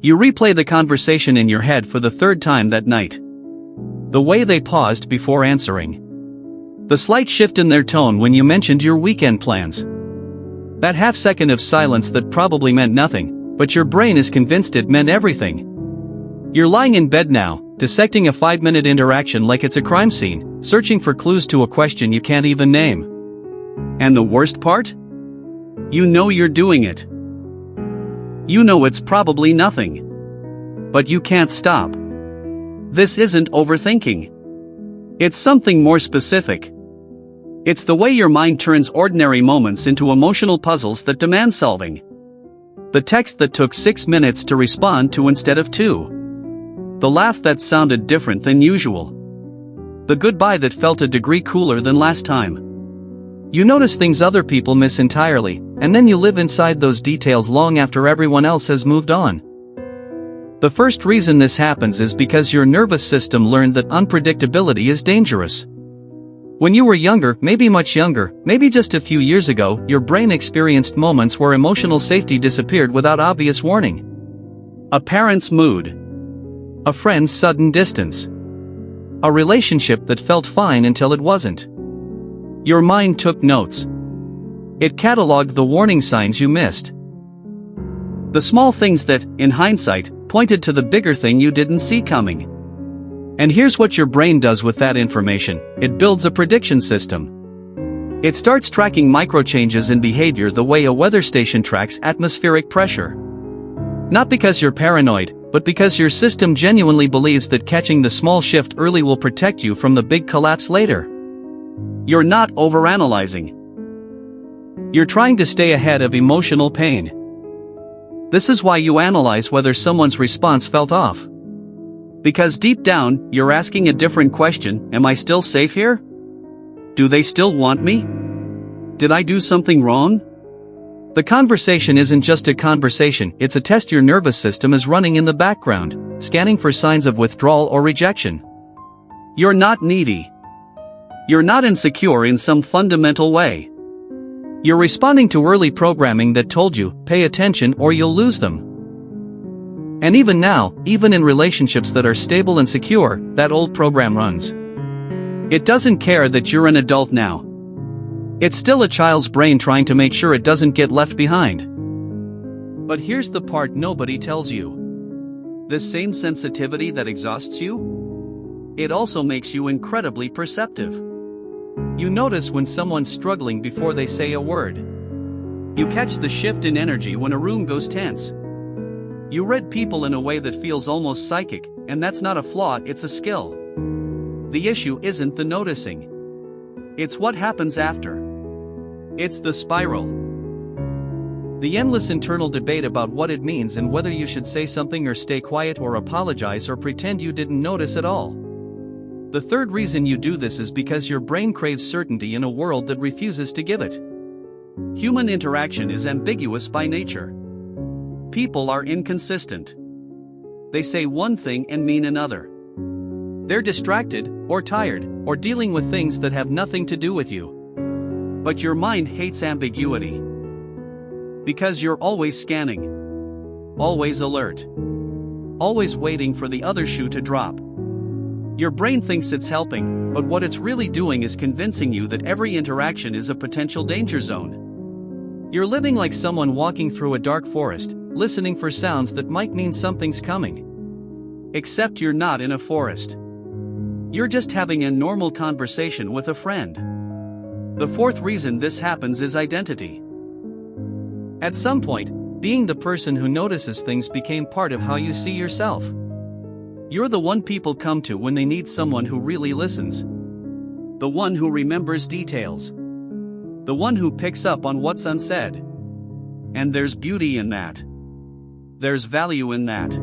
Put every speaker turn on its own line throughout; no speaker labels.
You replay the conversation in your head for the third time that night. The way they paused before answering. The slight shift in their tone when you mentioned your weekend plans. That half second of silence that probably meant nothing, but your brain is convinced it meant everything. You're lying in bed now, dissecting a 5-minute interaction like it's a crime scene, searching for clues to a question you can't even name. And the worst part? You know you're doing it. You know it's probably nothing. But you can't stop. This isn't overthinking. It's something more specific. It's the way your mind turns ordinary moments into emotional puzzles that demand solving. The text that took 6 minutes to respond to instead of 2. The laugh that sounded different than usual. The goodbye that felt a degree cooler than last time. You notice things other people miss entirely, and then you live inside those details long after everyone else has moved on. The first reason this happens is because your nervous system learned that unpredictability is dangerous. When you were younger, maybe much younger, maybe just a few years ago, your brain experienced moments where emotional safety disappeared without obvious warning. A parent's mood. A friend's sudden distance. A relationship that felt fine until it wasn't. Your mind took notes. It cataloged the warning signs you missed. The small things that, in hindsight, pointed to the bigger thing you didn't see coming. And here's what your brain does with that information: it builds a prediction system. It starts tracking micro-changes in behavior the way a weather station tracks atmospheric pressure. Not because you're paranoid, but because your system genuinely believes that catching the small shift early will protect you from the big collapse later. You're not overanalyzing. You're trying to stay ahead of emotional pain. This is why you analyze whether someone's response felt off. Because deep down, you're asking a different question: am I still safe here? Do they still want me? Did I do something wrong? The conversation isn't just a conversation, it's a test your nervous system is running in the background, scanning for signs of withdrawal or rejection. You're not needy. You're not insecure in some fundamental way. You're responding to early programming that told you, pay attention or you'll lose them. And even now, even in relationships that are stable and secure, that old program runs. It doesn't care that you're an adult now. It's still a child's brain trying to make sure it doesn't get left behind. But here's the part nobody tells you. This same sensitivity that exhausts you? It also makes you incredibly perceptive. You notice when someone's struggling before they say a word. You catch the shift in energy when a room goes tense. You read people in a way that feels almost psychic, and that's not a flaw, it's a skill. The issue isn't the noticing. It's what happens after. It's the spiral. The endless internal debate about what it means and whether you should say something or stay quiet or apologize or pretend you didn't notice at all. The third reason you do this is because your brain craves certainty in a world that refuses to give it. Human interaction is ambiguous by nature. People are inconsistent. They say one thing and mean another. They're distracted, or tired, or dealing with things that have nothing to do with you. But your mind hates ambiguity. Because you're always scanning. Always alert. Always waiting for the other shoe to drop. Your brain thinks it's helping, but what it's really doing is convincing you that every interaction is a potential danger zone. You're living like someone walking through a dark forest, listening for sounds that might mean something's coming. Except you're not in a forest. You're just having a normal conversation with a friend. The fourth reason this happens is identity. At some point, being the person who notices things became part of how you see yourself. You're the one people come to when they need someone who really listens. The one who remembers details. The one who picks up on what's unsaid. And there's beauty in that. There's value in that.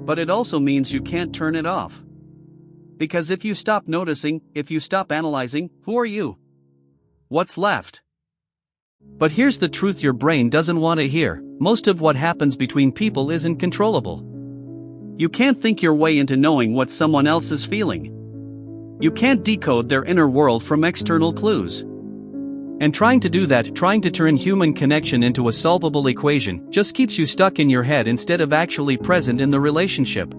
But it also means you can't turn it off. Because if you stop noticing, if you stop analyzing, who are you? What's left? But here's the truth your brain doesn't want to hear: most of what happens between people isn't controllable. You can't think your way into knowing what someone else is feeling. You can't decode their inner world from external clues. And trying to do that, trying to turn human connection into a solvable equation, just keeps you stuck in your head instead of actually present in the relationship.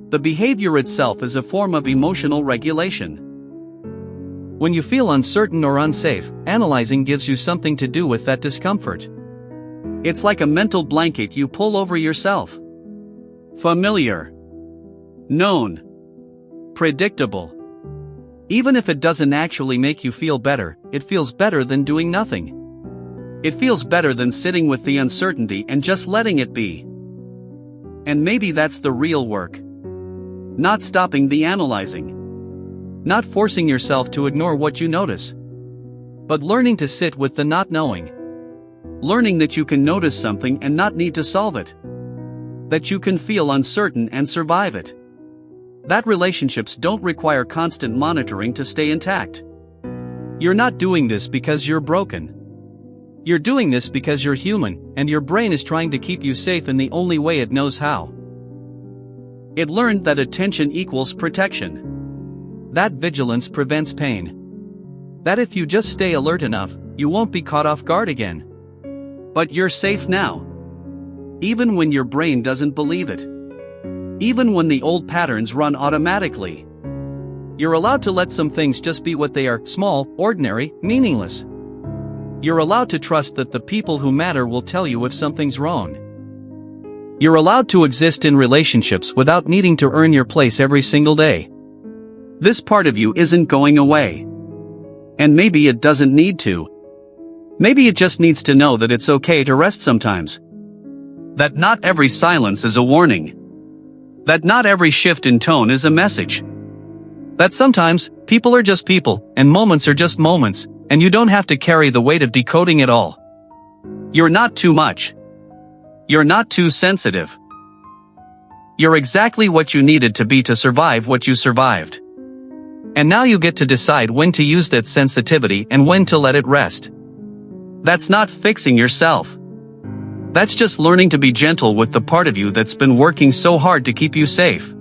The behavior itself is a form of emotional regulation. When you feel uncertain or unsafe, analyzing gives you something to do with that discomfort. It's like a mental blanket you pull over yourself. Familiar. Known. Predictable. Even if it doesn't actually make you feel better, it feels better than doing nothing. It feels better than sitting with the uncertainty and just letting it be. And maybe that's the real work. Not stopping the analyzing. Not forcing yourself to ignore what you notice. But learning to sit with the not knowing. Learning that you can notice something and not need to solve it. That you can feel uncertain and survive it. That relationships don't require constant monitoring to stay intact. You're not doing this because you're broken. You're doing this because you're human, and your brain is trying to keep you safe in the only way it knows how. It learned that attention equals protection. That vigilance prevents pain. That if you just stay alert enough, you won't be caught off guard again. But you're safe now. Even when your brain doesn't believe it. Even when the old patterns run automatically. You're allowed to let some things just be what they are, small, ordinary, meaningless. You're allowed to trust that the people who matter will tell you if something's wrong. You're allowed to exist in relationships without needing to earn your place every single day. This part of you isn't going away. And maybe it doesn't need to. Maybe it just needs to know that it's okay to rest sometimes. That not every silence is a warning. That not every shift in tone is a message. That sometimes, people are just people, and moments are just moments, and you don't have to carry the weight of decoding it all. You're not too much. You're not too sensitive. You're exactly what you needed to be to survive what you survived. And now you get to decide when to use that sensitivity and when to let it rest. That's not fixing yourself. That's just learning to be gentle with the part of you that's been working so hard to keep you safe.